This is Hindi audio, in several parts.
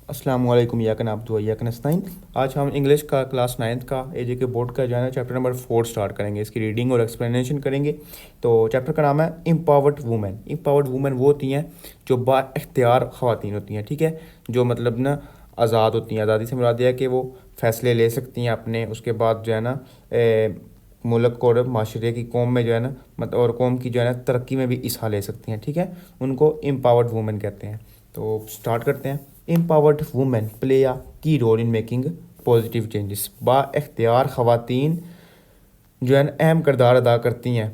अस्सलाम वालेकुम या कन अब्दु या कन नस्ताइन। आज हम इंग्लिश का क्लास 9th का एजे के बोर्ड का जो है ना चैप्टर नंबर 4 स्टार्ट करेंगे। इसकी रीडिंग और एक्सप्लेनेशन करेंगे। तो चैप्टर का नाम है एम्पावर्ड वुमेन। एम्पावर्ड वुमेन वो होती हैं जो बाइख्तियार ख़वातीन होती हैं, ठीक है, जो मतलब ना आज़ाद होती हैं। आज़ादी से मुराद है कि वो फ़ैसले ले सकती हैं अपने, उसके बाद जो है ना मुल्क और माशरे की कौम में जो है ना मतलब और कौम की जो है ना तरक्की में भी हिस्सा ले सकती हैं, ठीक है। उनको एम्पावर्ड वुमेन कहते हैं। तो स्टार्ट करते हैं। Empowered women play a key role in making positive changes. बाख्तियार ख़वातीन जो है ना अहम किरदार अदा करती हैं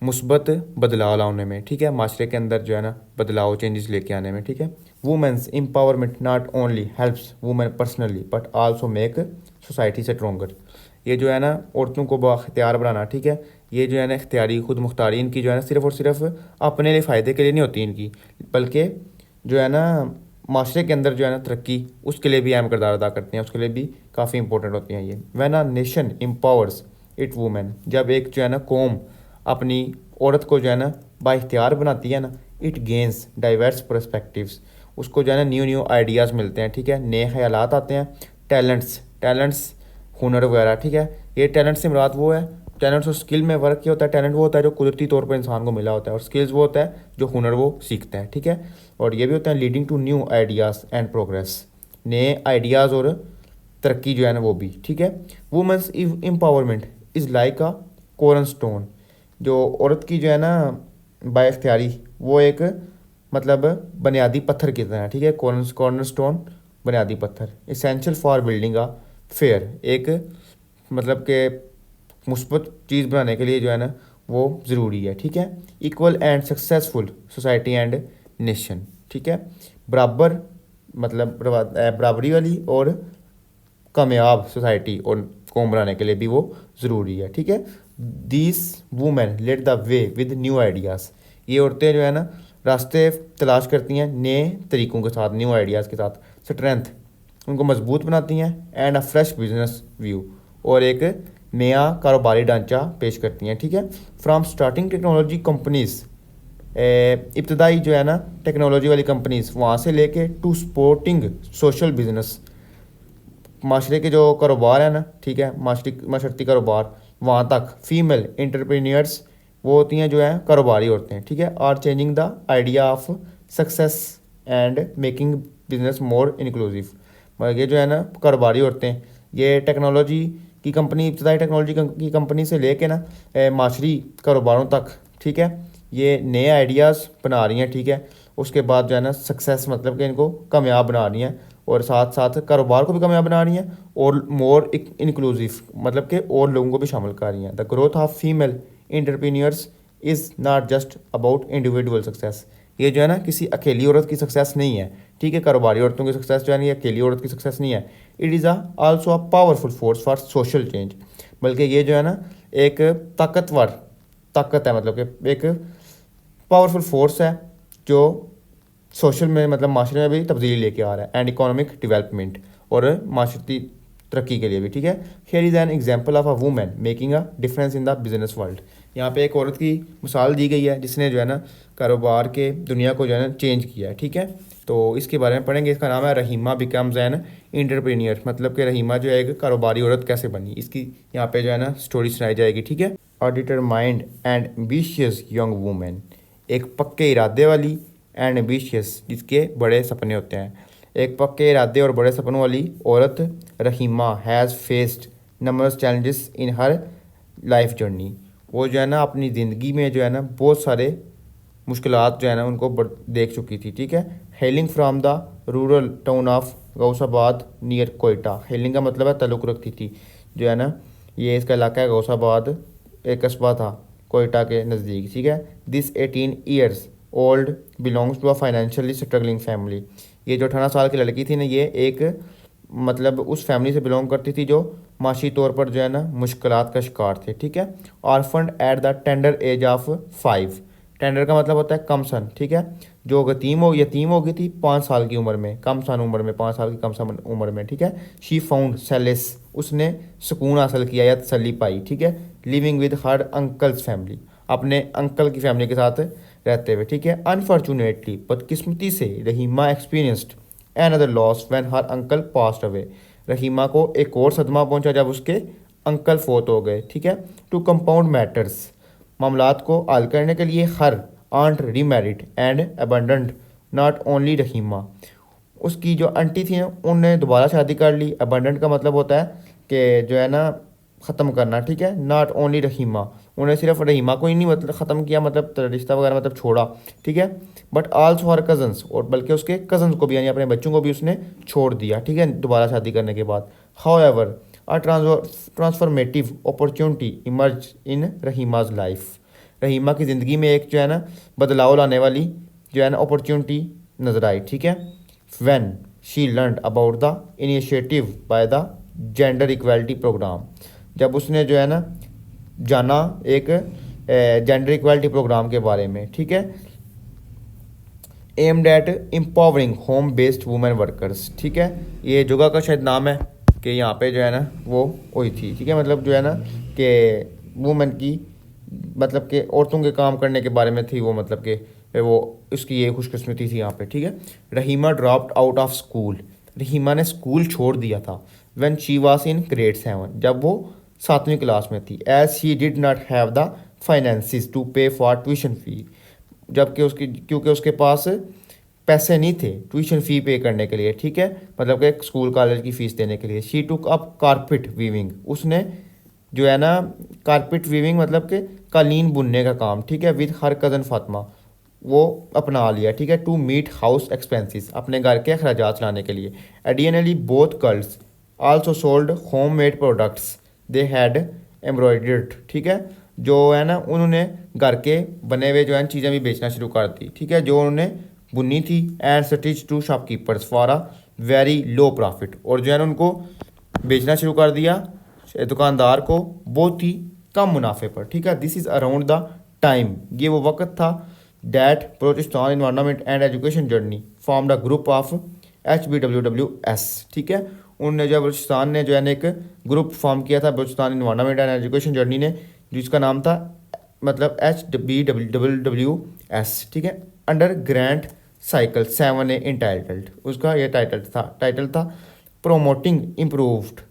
मुस्बत बदलाव लाने में, ठीक है, माशरे के अंदर जो है ना बदलाव चेंजेस लेके आने में, ठीक है। Women's empowerment not only helps women personally but also make society stronger. ये जो है ना औरतों को बाख्तियार बनाना, ठीक है, ये जो है ना इख्तियारी खुद मुख्तारी इनकी जो है ना सिर्फ़ और सिर्फ अपने लिए फ़ायदे के लिए नहीं होती इनकी, बल्कि जो है ना माशरे के अंदर जो है ना तरक्की उसके लिए भी अहम किरदार अदा करते हैं, उसके लिए भी काफ़ी इंपॉर्टेंट होती हैं ये। When a nation empowers it women, जब एक जो है ना कौम अपनी औरत को जो है ना बाइख्तियार बनाती है ना, इट गेंस डाइवर्स पर्सपेक्टिव्स, उसको जो है ना न्यू न्यू आइडियाज़ मिलते हैं, ठीक है, नए ख्यालात आते हैं। टैलेंट्स टैलेंट्स हुनर वगैरह, ठीक है। ये टैलेंट से मुराद वो है, टैलेंट्स और स्किल में फ़र्क क्या होता है। टैलेंट वो होता है जो कुदरती तौर पर इंसान को मिला होता है, और स्किल्स वो होता है जो हुनर वो सीखता है, ठीक है। और ये भी होता है leading to new ideas and progress, नए आइडियाज़ और तरक्की जो है ना वो भी, ठीक है। Women's empowerment is like a corner stone, जो औरत की जो है ना बाइख्तियारी वो एक मतलब बुनियादी पत्थर की तरह है, ठीक है। कॉर्नर स्टोन बुनियादी पत्थर, essential for building a fair, एक मतलब के मुस्बत चीज़ बनाने के लिए जो है ना वो ज़रूरी है, ठीक है। Equal and successful society and nation, ठीक है, बराबर मतलब बराबरी वाली और कामयाब सोसाइटी और कौम बनाने के लिए भी वो ज़रूरी है, ठीक है। These women led the way with new ideas, ये औरतें जो है ना रास्ते तलाश करती हैं नए तरीक़ों के साथ, न्यू आइडियाज़ के साथ। स्ट्रेंथ उनको मजबूत बनाती हैं and a fresh business view, और एक नया कारोबारी ढांचा पेश करती हैं, ठीक है। फ्राम स्टार्टिंग टेक्नोलॉजी कंपनीज़, इब्तदाई जो है ना टेक्नोलॉजी वाली कंपनीज़ वहाँ से लेके टू सपोर्टिंग सोशल बिजनेस, माशरे के जो कारोबार है ना, ठीक है, माशरती कारोबार वहाँ तक। फीमेल इंटरप्रेन्योर्स वो होती हैं जो है कारोबारी औरतें, ठीक है, are changing the idea of success and making business more inclusive. मगर ये जो है ना कारोबारी औरतें ये टेक्नोलॉजी की कंपनी, इब्तदाई टेक्नोलॉजी की कंपनी से लेके ना माशरी कारोबारों तक, ठीक है, ये नए आइडियाज़ बना रही हैं, ठीक है। उसके बाद जो है ना सक्सेस मतलब कि इनको कामयाब बना रही हैं, और साथ साथ कारोबार को भी कामयाब बना रही हैं, और मोर इंक्लूसिव मतलब कि और लोगों को भी शामिल कर रही हैं। The growth of female entrepreneurs is not just about individual success, ये जो है ना किसी अकेली औरत की सक्सेस नहीं है, ठीक है, कारोबारी औरतों की सक्सेस जो है ना ये अकेली औरत की सक्सेस नहीं है। It is also a powerful force for social change, बल्कि ये जो है ना एक ताकत है, मतलब कि एक पावरफुल फोर्स है जो सोशल में मतलब माशरे में भी तब्दीली लेके आ रहा है, एंड इकोनॉमिक डेवलपमेंट और माशरती तरक्की के लिए भी, ठीक है। Here is an example of a women making a difference in the business world. यहाँ पे एक औरत की मिसाल दी गई है जिसने जो है ना कारोबार के दुनिया को जो है ना चेंज किया है, ठीक है। तो इसके बारे में पढ़ेंगे। इसका नाम है रहीमा बिकम्स एन एंटरप्रेन्योर, मतलब कि रहीमा जो है एक कारोबारी औरत कैसे बनी, इसकी यहाँ पे जो है ना स्टोरी सुनाई जाएगी, ठीक है। A determined and ambitious young women, एक पक्के इरादे वाली एंड एम्बिशियस जिसके बड़े सपने होते हैं, एक पक्के इरादे और बड़े सपनों वाली औरत Rahima has faced numbers challenges in her life journey. वो जो है ना अपनी ज़िंदगी में जो है ना बहुत सारे मुश्किलात जो है ना उनको देख चुकी थी, ठीक है। Hailing from the rural town of Ghausabad near Quetta, hailing का मतलब है ताल्लुक़ रखती थी, जो है ना ये इसका इलाका है गौसाबाद, एक कस्बा था कोयटा के नज़दीक, ठीक है। This 18 years old belongs to a financially struggling family, ये जो 18 साल की लड़की थी ना ये एक मतलब उस फैमिली से बिलोंग करती थी जो माशी तौर पर जो है ना मुश्किलात का शिकार थे, ठीक है। Orphaned at the tender age of 5, tender का मतलब होता है कम सन, ठीक है, जो यतीम हो गई थी 5 साल की उम्र में, कम सन उम्र में, 5 साल की कम सन उम्र में, ठीक है। शी फाउंड सेलेस, उसने सुकून हासिल किया या तसल्ली पाई, ठीक है, living with her uncle's family, अपने अंकल की फैमिली के साथ रहते हुए, ठीक है। अनफॉर्चुनेटली बदकिस्मती से Rahima experienced another loss when her uncle passed away. Rahima को एक और सदमा पहुंचा जब उसके अंकल फोत हो गए, ठीक है। टू कंपाउंड मैटर्स, मामलात को हल करने के लिए, her aunt remarried and abandoned not only Rahima, उसकी जो आंटी थी उनने दोबारा शादी कर ली। अबंडेंट का मतलब होता है कि जो है ना ख़त्म करना, ठीक है। नॉट ओनली रहीमा, उन्हें सिर्फ रहीमा को ही नहीं मतलब ख़त्म किया, मतलब रिश्ता वगैरह मतलब छोड़ा, ठीक है। बट आल्सो हर कज़न्स, और बल्कि उसके कज़न्स को भी यानी अपने बच्चों को भी उसने छोड़ दिया, ठीक है, दोबारा शादी करने के बाद। हाउएवर अ ट्रांसफॉर्मेटिव अपॉर्चुनिटी इमर्ज इन रहीमाज लाइफ, रहीमा की ज़िंदगी में एक जो है ना बदलाव लाने वाली जो है ना अपॉर्चुनिटी नज़र आई, ठीक है। When she learned about the initiative by the gender equality program, जब उसने जो है ना जाना एक जेंडर इक्वालिटी प्रोग्राम के बारे में, ठीक है। Aimed at empowering home based women workers, ठीक है। ये जगह का शायद नाम है कि यहाँ पे जो है ना वो हुई थी, ठीक है। मतलब जो है ना कि वुमेन की मतलब कि औरतों के काम करने के बारे में थी वो, मतलब कि वो उसकी ये खुशकिस्मती थी यहाँ पे, ठीक है। Rahima dropped out of school, Rahima ने स्कूल छोड़ दिया था। When she was in grade 7, जब वो 7वीं क्लास में थी। As she did not have the finances to pay for tuition fee, जबकि उसकी क्योंकि उसके पास पैसे नहीं थे ट्यूशन फ़ी पे करने के लिए, ठीक है, मतलब कि स्कूल कॉलेज की फ़ीस देने के लिए। She took up carpet weaving, उसने जो है ना कारपेट वीविंग मतलब कि कालीन बुनने का काम, ठीक है, विद हर कज़न फातिमा, वो अपना लिया, ठीक है। टू मीट हाउस एक्सपेंसेस, अपने घर के अखराजात लाने के लिए। Additionally both girls also sold home made products they had embroidered, ठीक है, जो है ना उन्होंने घर के बने हुए जो है चीज़ें भी बेचना शुरू कर दी, ठीक है, जो उन्होंने बुनी थी। And stitch to shopkeepers for a very low profit, और जो है ना उनको बेचना शुरू कर दिया दुकानदार को बहुत ही कम मुनाफे पर, ठीक है। This is around the time, ये वो वक्त था that Balochistan environment and education journey formed a group of HBWWS, ठीक है। उनने जो बलोचिस्तान ने जो है ना एक ग्रुप फॉर्म किया था Balochistan environment and education journey ने, जिसका नाम था मतलब HBWWS, ठीक है। Under grand cycle 7A entitled, उसका ये टाइटल था promoting improved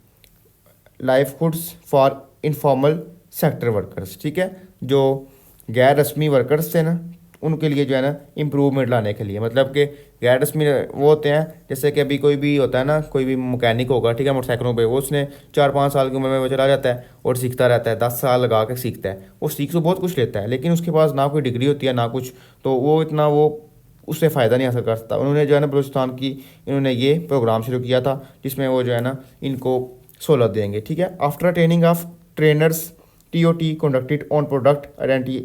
livelihoods for informal sector workers, ठीक है, जो गैर रस्मी वर्कर्स थे ना उनके लिए जो है ना इम्प्रूवमेंट लाने के लिए। मतलब कि गैर रस्मी वो होते हैं जैसे कि अभी कोई भी होता है ना, कोई भी मैकेनिक होगा, ठीक है, मोटरसाइकिलों पे, वो उसने 4-5 साल की उम्र में वो चला जाता है और सीखता रहता है, 10 साल लगा के सीखता है, वो सीख तो बहुत कुछ लेता है, लेकिन उसके पास ना कोई डिग्री होती है ना कुछ, तो वो इतना वो उससे फ़ायदा नहीं हासिल कर सकता। उन्होंने जो है ना बलूचिस्तान की इन्होंने ये प्रोग्राम शुरू किया था जिसमें वो जो है ना इनको सहूलत देंगे, ठीक है। After training of trainers TOT conducted on product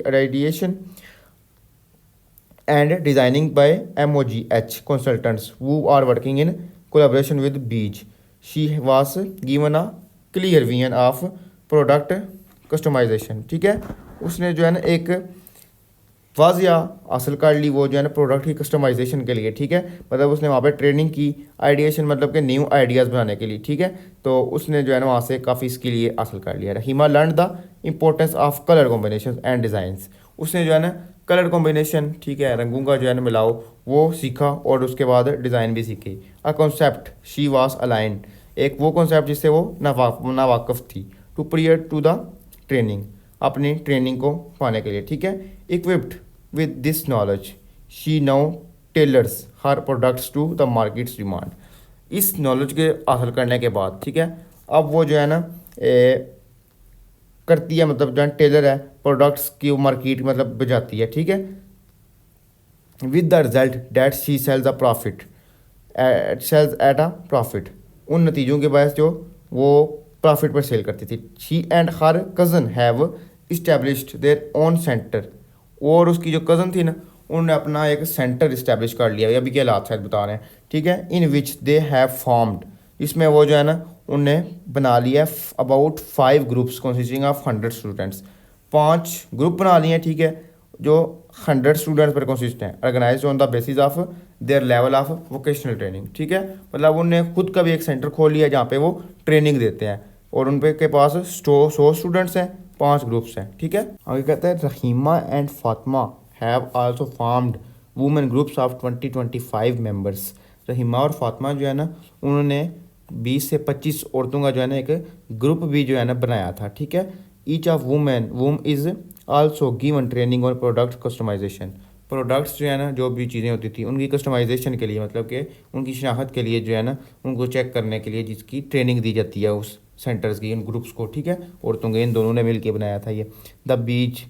ideation and designing by MOGH consultants who are working in collaboration with Beej. She was given a clear vision of product customization, ठीक है। उसने जो है ना एक वाजिया हासिल कर ली वो जो है ना प्रोडक्ट की कस्टमाइजेशन के लिए, ठीक है। मतलब उसने वहाँ पे ट्रेनिंग की, आइडिएशन मतलब कि न्यू आइडियाज़ बनाने के लिए, ठीक है। तो उसने जो है ना वहाँ से काफ़ी स्किल ये हासिल कर लिया। Rahima learn the importance of colour combination and designs, उसने जो है ना कलर कॉम्बिनेशन, ठीक है, रंगों का जो है ना मिलाओ वो सीखा और उसके बाद डिज़ाइन भी सीखी। A concept she was aligned, एक वो कॉन्सेप्ट जिससे वो नावाकफ़ थी। To period to the training, अपनी ट्रेनिंग को पाने के लिए, ठीक है। Equipped with this knowledge she now tailors her products to the markets demand, इस नॉलेज के हासिल करने के बाद, ठीक है, अब वो जो है ना करती है, मतलब जो टेलर है प्रोडक्ट्स की मार्केट मतलब बजाती है, ठीक है। With the result that she sells a profit sells at a profit, उन नतीजों के बायस जो वो प्रॉफिट पर सेल करती थी। She and her cousin have established their own centre, और उसकी जो कज़न थी ना उन्होंने अपना एक सेंटर इस्टेब्लिश कर लिया, अभी के हालात शायद बता रहे हैं, ठीक है। इन विच दे हैव फॉर्म्ड, इसमें वो जो है ना उनने बना लिया about 5 groups consisting of 100 students, 5 group बना लिए हैं, ठीक है, जो 100 स्टूडेंट्स पर कंसिस्ट हैं, organize on the basis of their level of vocational training, ठीक है। मतलब उनने खुद का भी एक सेंटर खोल लिया जहाँ पे वो ट्रेनिंग देते हैं, और उन पे के पास 100 स्टूडेंट्स हैं, 5 ग्रुप्स हैं, ठीक है। आगे कहते हैं Rahima and Fatima have also formed women groups of 20-25 members, Rahima और फातिमा जो है ना उन्होंने 20 से 25 औरतों का जो है ना एक ग्रुप भी जो है ना बनाया था, ठीक है। Each of whom is also given training और प्रोडक्ट कस्टमाइजेशन। प्रोडक्ट्स जो है ना जो भी चीज़ें होती थी उनकी कस्टमाइजेशन के लिए, मतलब कि उनकी शनाख्त के लिए जो है ना उनको चेक करने के लिए जिसकी ट्रेनिंग दी जाती है उस सेंटर्स की, उन ग्रुप्स को, ठीक है। औरतों के इन दोनों ने मिल के बनाया था ये। The beach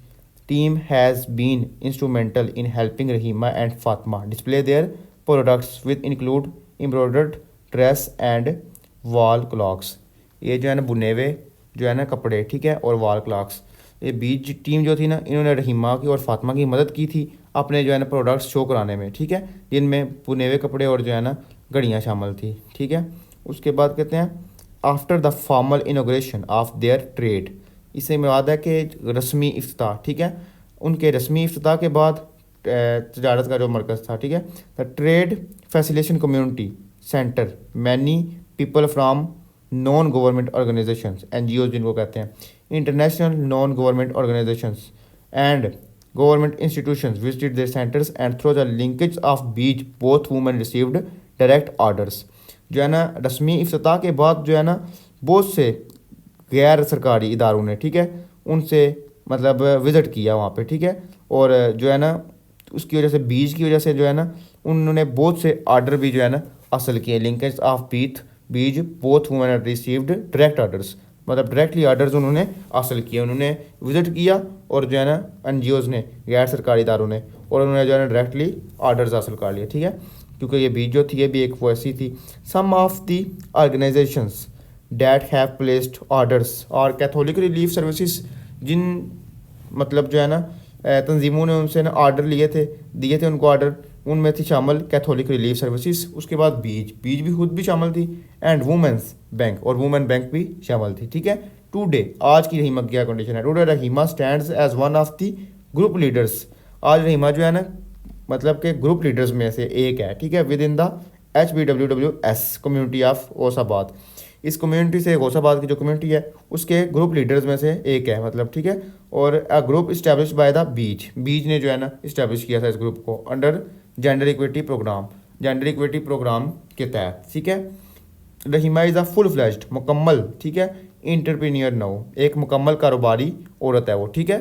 team has been instrumental in helping Rahima and Fatima display their products with include embroidered dress and wall clocks. ये जो है ना बुने हुए जो है ना कपड़े, ठीक है, और वॉल क्लॉक्स। ये बीच टीम जो थी ना इन्होंने रहीमा की और फातिमा की मदद की थी अपने जो है ना प्रोडक्ट्स शो कराने में, ठीक है, जिनमें बुने हुए कपड़े और जो है ना घड़ियाँ शामिल थी, ठीक है। उसके बाद कहते हैं after the formal inauguration of their trade, इससे मुराद है कि रस्मी इफ्तिताह, ठीक है, उनके रस्मी इफ्तिताह के बाद तजारत का जो मरकज़ था, ठीक है। The trade facilitation community centre many people from non government organisations, NGOs जिनको कहते हैं, international non government organisations and government institutions visited there centres and through the linkage of beach both women received direct orders. जो है ना रस्मी इफ्तिताह के बाद जो है ना बहुत से गैर सरकारी इदारों ने, ठीक है, उनसे मतलब विज़िट किया वहाँ पे, ठीक है, और जो है ना उसकी वजह से बीज की वजह से जो है ना उन्होंने बहुत से आर्डर भी जो है ना हासिल किए। लिंकेज ऑफ बीज both women received direct orders, मतलब डायरेक्टली ऑर्डर्स उन्होंने हासिल किए, उन्होंने विज़िट किया और जो है ना NGOs ने, गैर सरकारी इदारों ने, और उन्होंने जो है ना डायरेक्टली ऑर्डर्स हासिल कर लिए, ठीक है, क्योंकि ये बीज जो थी ये भी एक वो ऐसी थी। Some of the organisations that have placed orders और कैथोलिक रिलीफ सर्विसेज, जिन मतलब जो है ना तंजीमों ने उनसे ना ऑर्डर दिए थे उनको ऑर्डर, उनमें थी शामिल कैथोलिक रिलीफ सर्विसेज, उसके बाद बीज भी खुद भी शामिल थी, एंड वुमेंस बैंक, और वुमेन बैंक भी शामिल थी, ठीक है। टुडे, आज की रहीमा की क्या कंडीशन है? Today Rahima stands as one of the group leaders. आज रहीमा जो है ना मतलब के ग्रुप लीडर्स में से एक है, ठीक है, within the HBWWS community of Ghausabad. इस कम्युनिटी से गौसाबाद की जो कम्युनिटी है उसके ग्रुप लीडर्स में से एक है, मतलब, ठीक है। और a group establish by the bees ने जो है ना इस्टेब्लिश किया था इस ग्रुप को अंडर जेंडर इक्विटी प्रोग्राम के तहत, ठीक है। Rahima is a full flashed मुकम्मल, ठीक है, एंटरप्रेन्योर नाउ, एक मुकम्मल कारोबारी औरत है वो, ठीक है।